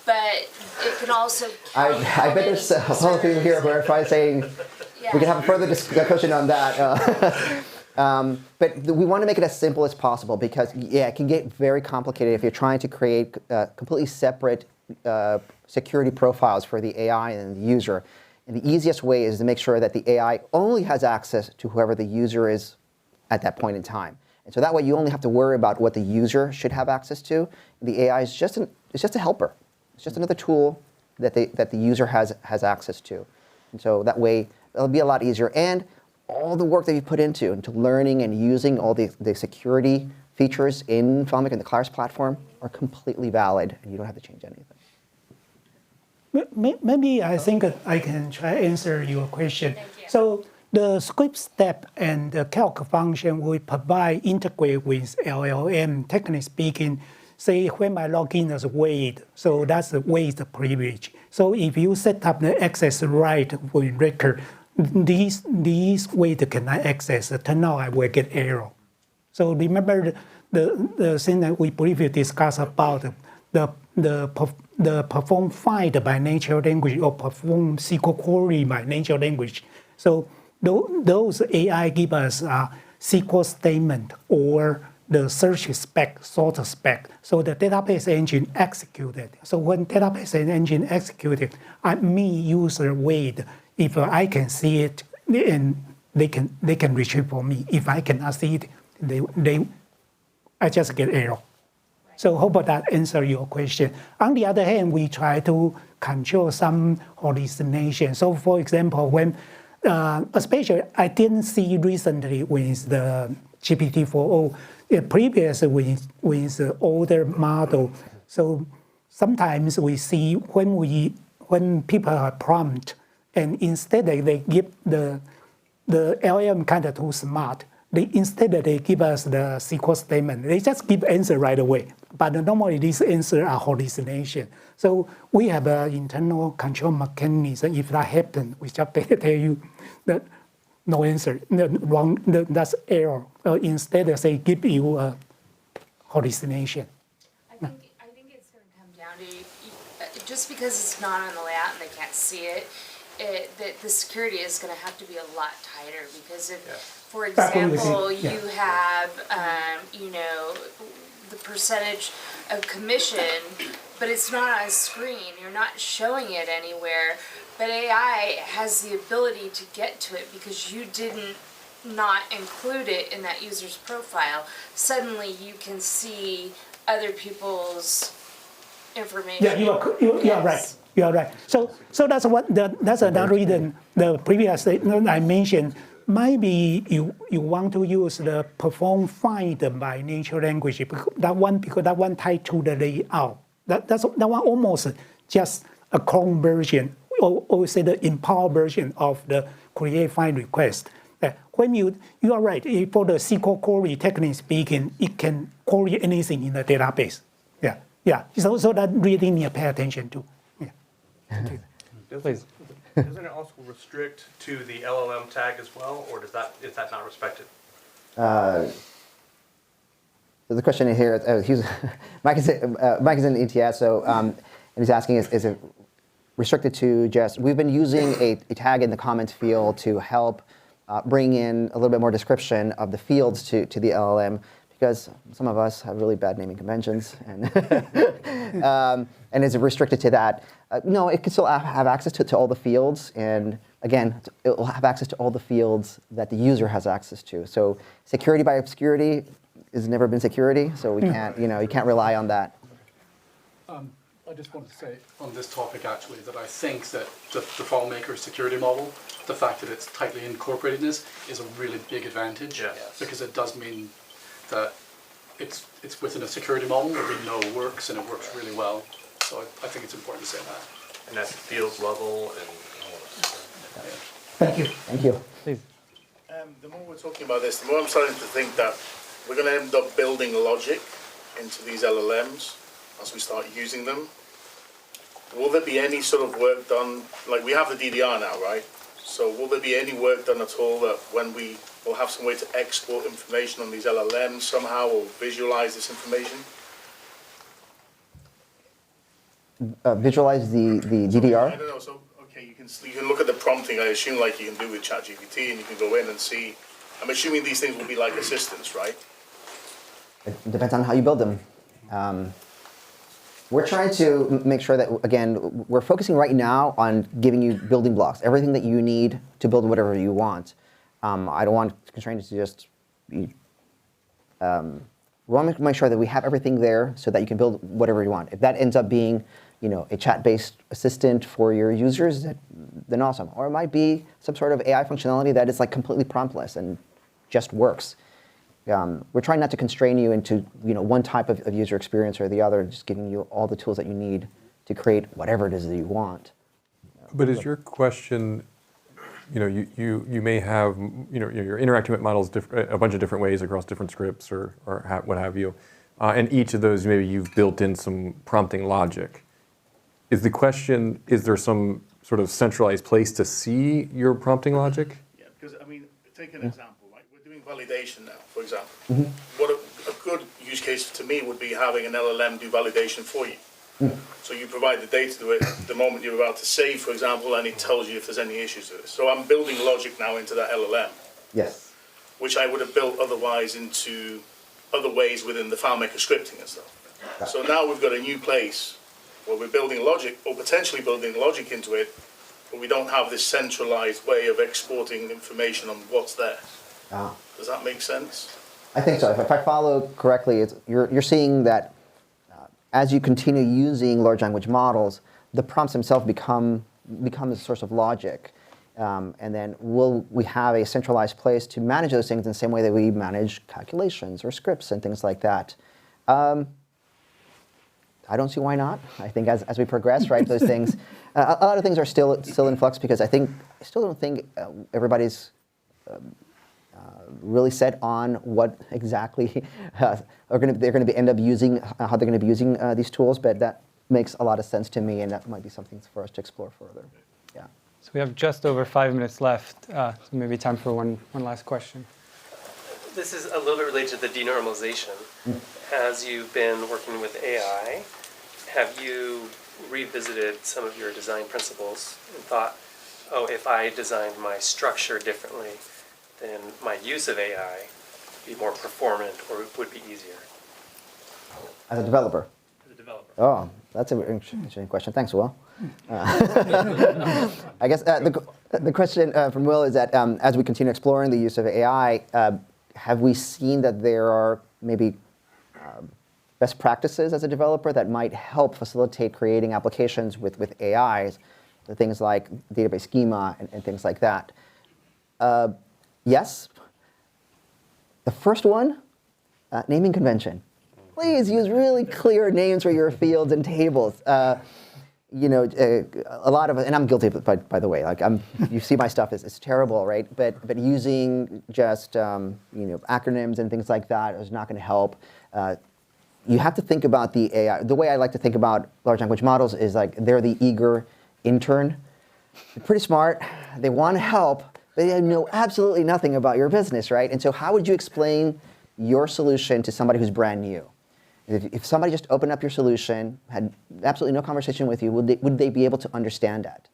But it can also. I bet there's a lot of people here who are probably saying we can have a further discussion on that. But we want to make it as simple as possible because, yeah, it can get very complicated if you're trying to create completely separate security profiles for the AI and the user. And the easiest way is to make sure that the AI only has access to whoever the user is at that point in time. And so that way you only have to worry about what the user should have access to. The AI is just a helper. It's just another tool that the user has access to. And so that way it'll be a lot easier. And all the work that you put into learning and using all the security features in FileMaker and the Claris platform are completely valid, and you don't have to change anything. Maybe I think I can try to answer your question. So the script step and the calc function will provide integrate with LLM. Technically speaking, say when I log in as Wade, so that's the Wade's privilege. So if you set up the access right with record, these Wade cannot access. Turn out I will get error. So remember the thing that we briefly discussed about the perform find by natural language or perform SQL query by natural language. So those AI give us a SQL statement or the search spec, sort spec. So the database engine executed. So when database engine executed, me user Wade, if I can see it, and they can retrieve for me. If I cannot see it, I just get error. So hope that answer your question. On the other hand, we try to control some hallucination. So for example, when especially I didn't see recently with the GPT-4o, previous with the older model. So sometimes we see when people are prompt, and instead they give the LLM kind of too smart. Instead they give us the SQL statement. They just give answer right away. But normally these answers are hallucination. So we have an internal control mechanism. If that happens, we just tell you that no answer, wrong, that's error. Instead they say give you a hallucination. I think it's going to come down to, just because it's not on the layout and they can't see it, the security is going to have to be a lot tighter because if, for example, you have, you know, the percentage of commission, but it's not on screen, you're not showing it anywhere, but AI has the ability to get to it because you didn't not include it in that user's profile. Suddenly you can see other people's information. Yeah, you are right. You are right. So that's another reason the previous I mentioned. Maybe you want to use the perform find by natural language because that one tied to the layout. That one almost just a clone version or say the empowered version of the create find request. When you are right, for the SQL query, technically speaking, it can query anything in the database. Yeah, so that really need to pay attention to. Yeah. Please. Doesn't it also restrict to the LLM tag as well, or is that not respected? So the question here, Mike is in ETS, so and he's asking, is it restricted to just, we've been using a tag in the comments field to help bring in a little bit more description of the fields to the LLM, because some of us have really bad naming conventions, and is it restricted to that? No, it can still have access to all the fields, and again, it will have access to all the fields that the user has access to. So security by obscurity has never been security, so we can't, you can't rely on that. I just wanted to say on this topic actually that I think that the FileMaker security model, the fact that it's tightly incorporated in this, is a really big advantage. Yes. Because it does mean that it's within a security model that we know works and it works really well. So I think it's important to say that. And that's fields level and all of Thank you. Thank you. Please. The more we're talking about this, the more I'm starting to think that we're going to end up building logic into these LLMs as we start using them. Will there be any sort of work done, like we have the DDR now, right? So will there be any work done at all that when we will have some way to export information on these LLMs somehow, or visualize this information? Visualize the DDR? I don't know, so, okay, you can look at the prompting, I assume, like you can do with ChatGPT, and you can go in and see. I'm assuming these things will be like assistants, right? It depends on how you build them. We're trying to make sure that, again, we're focusing right now on giving you building blocks, everything that you need to build whatever you want. I don't want constraints to just be, we want to make sure that we have everything there so that you can build whatever you want. If that ends up being, a chat-based assistant for your users, then awesome. Or it might be some sort of AI functionality that is like completely promptless and just works. We're trying not to constrain you into one type of user experience or the other, just giving you all the tools that you need to create whatever it is that you want. But is your question, you may have, you're interacting with models a bunch of different ways across different scripts or what have you, and each of those maybe you've built in some prompting logic. Is the question, is there some sort of centralized place to see your prompting logic? Yeah, because take an example. Validation now, for example. Mm-hmm. What a good use case to me would be having an LLM do validation for you. So you provide the data to it the moment you're about to save, for example, and it tells you if there's any issues with it. So I'm building logic now into that LLM. Yes. Which I would have built otherwise into other ways within the FileMaker scripting and stuff. So now we've got a new place where we're building logic, or potentially building logic into it, but we don't have this centralized way of exporting information on what's there. Does that make sense? I think so. If I follow correctly, you're seeing that as you continue using large language models, the prompts themselves become the source of logic. And then will we have a centralized place to manage those things in the same way that we manage calculations or scripts and things like that? I don't see why not. I think as we progress, right, those things, a lot of things are still in flux, because I still don't think everybody's really set on what exactly they're going to end up using, how they're going to be using these tools, but that makes a lot of sense to me, and that might be something for us to explore further. Yeah. So we have just over 5 minutes left, so maybe time for one last question. This is a little bit related to the denormalization. As you've been working with AI, have you revisited some of your design principles and thought, oh, if I designed my structure differently, then my use of AI be more performant or would be easier? As a developer? As a developer. Oh, that's an interesting question. Thanks, Will. I guess the question from Will is that as we continue exploring the use of AI, have we seen that there are maybe best practices as a developer that might help facilitate creating applications with AIs, the things like database schema and things like that? Yes. The first one, naming convention. Please use really clear names for your fields and tables. A lot of it, and I'm guilty of it, by the way. Like you see my stuff is terrible, right? But using just acronyms and things like that is not going to help. you have to think about the AI. The way I like to think about large language models is like they're the eager intern. They're pretty smart. They want to help, but they know absolutely nothing about your business, right? And so how would you explain your solution to somebody who's brand new? If somebody just opened up your solution, had absolutely no conversation with you, would they be able to understand that?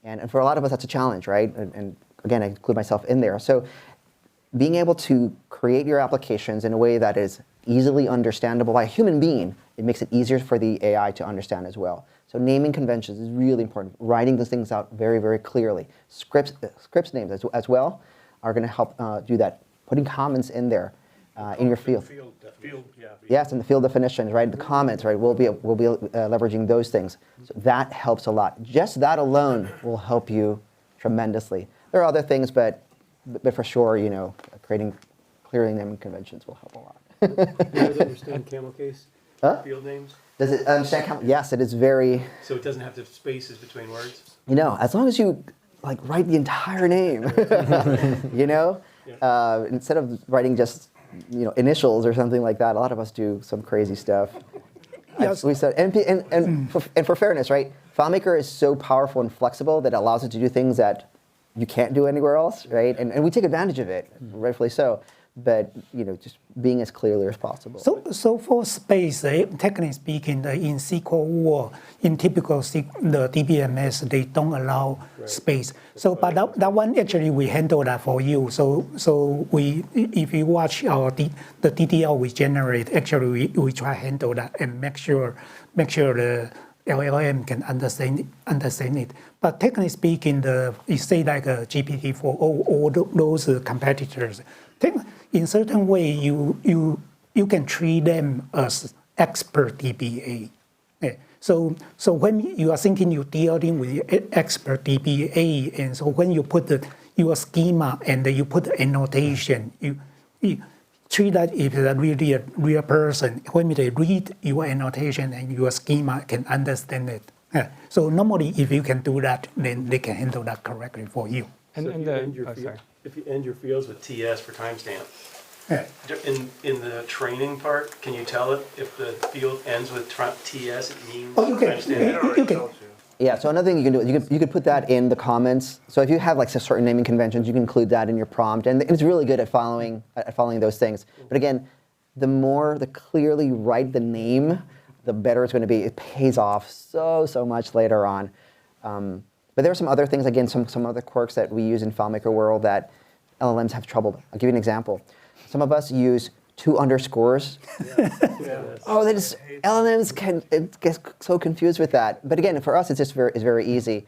And for a lot of us, that's a challenge, right? And again, I include myself in there. So being able to create your applications in a way that is easily understandable by a human being, it makes it easier for the AI to understand as well. So naming conventions is really important. Writing those things out very, very clearly. Scripts names as well are going to help do that. Putting comments in there in your field. Yes, and the field definitions, right? The comments, right? We'll be leveraging those things. So that helps a lot. Just that alone will help you tremendously. There are other things, but for sure, you know, clearing naming conventions will help a lot. Does it understand camel case field names? Does it understand camel? Yes, it is very. So it doesn't have the spaces between words? You know, as long as you like write the entire name, you know, instead of writing just initials or something like that. A lot of us do some crazy stuff. Yes. We said, and for fairness, right? FileMaker is so powerful and flexible that it allows it to do things that you can't do anywhere else, right? And we take advantage of it, rightfully so. But just being as clearly as possible. So for space, technically speaking, in SQL or in typical the DBMS, they don't allow space. So, but that one actually we handle that for you. So if you watch the DDL we generate, actually we try to handle that and make sure the LLM can understand it. But technically speaking, you say like a GPT for all those competitors. In certain way, you can treat them as expert DBA. So when you are thinking you're dealing with expert DBA, and so when you put your schema and you put the annotation, you treat that if it's really a real person. When they read your annotation and your schema can understand it. So normally, if you can do that, then they can handle that correctly for you. And if you end your fields with TS for timestamp, in the training part, can you tell it if the field ends with TS, it means timestamp? You can. Yeah, so another thing you can do is you could put that in the comments. So if you have like certain naming conventions, you can include that in your prompt, and it's really good at following those things. But again, the clearly you write the name, the better it's going to be. It pays off so much later on. But there are some other things, again, some other quirks that we use in FileMaker world that LLMs have trouble. I'll give you an example. Some of us use 2 underscores. Oh, LLMs get so confused with that. But again, for us, it's very easy.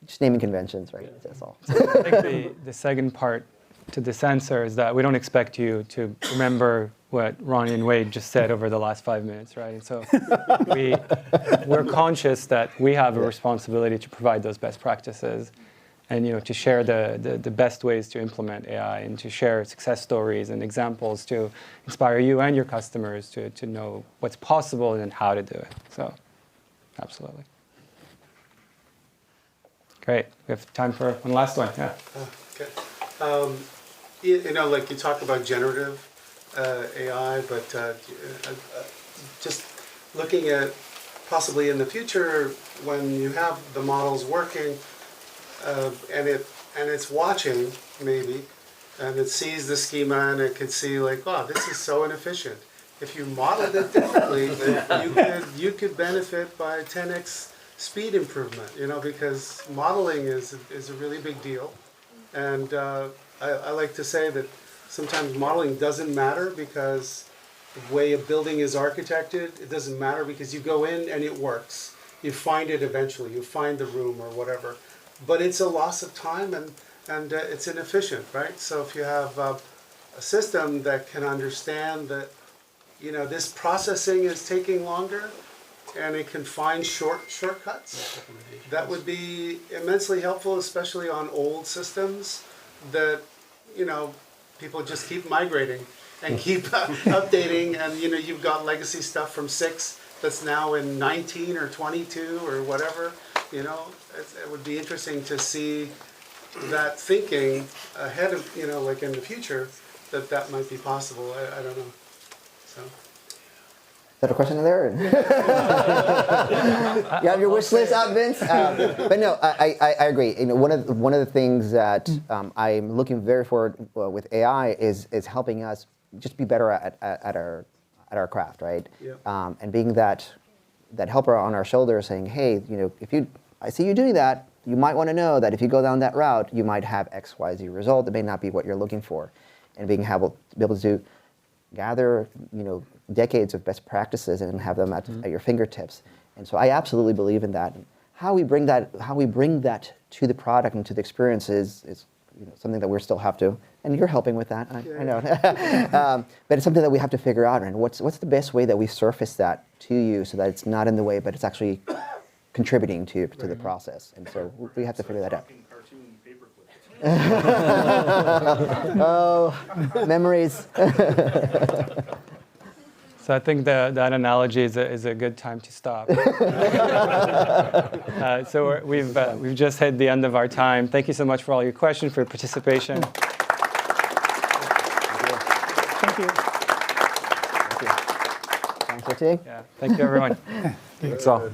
Just naming conventions, right? That's all. I think the second part to this answer is that we don't expect you to remember what Ronnie and Wade just said over the last 5 minutes, right? And so we're conscious that we have a responsibility to provide those best practices and to share the best ways to implement AI and to share success stories and examples to inspire you and your customers to know what's possible and how to do it. So absolutely. Great. We have time for one last one. Yeah. Okay. Like you talk about generative AI, but just looking at possibly in the future when you have the models working and it's watching maybe, and it sees the schema and it can see like, wow, this is so inefficient. If you modeled it differently, you could benefit by 10x speed improvement. Because modeling is a really big deal, and I like to say that sometimes modeling doesn't matter because the way a building is architected, it doesn't matter because you go in and it works. You find it eventually, you find the room or whatever. But it's a loss of time and it's inefficient, right? So if you have a system that can understand that, this processing is taking longer and it can find shortcuts, that would be immensely helpful, especially on old systems that, people just keep migrating and keep updating, and you've got legacy stuff from 6 that's now in 19 or 22 or whatever. It would be interesting to see that thinking ahead of, like in the future, that might be possible. I don't know. So. that a question in there? You have your wish list out, Vince? But no, I agree. You know, one of the things that I'm looking very forward with AI is helping us just be better at our craft, right? Yep. And being that helper on our shoulder, saying, hey, you know, I see you doing that, you might want to know that if you go down that route, you might have X, Y, Z result that may not be what you're looking for, and being able to gather, you know, decades of best practices and have them at your fingertips. And so I absolutely believe in that. How we bring that to the product and to the experience is you know, something that we still have to. And you're helping with that, I know. But it's something that we have to figure out. And what's the best way that we surface that to you so that it's not in the way, but it's actually contributing to the process. And so we have to figure that out. Oh, memories. So I think that analogy is a good time to stop. So we've just hit the end of our time. Thank you so much for all your questions, for your participation. Thank you. Thanks, OT. Yeah, thank you, everyone. Thanks all.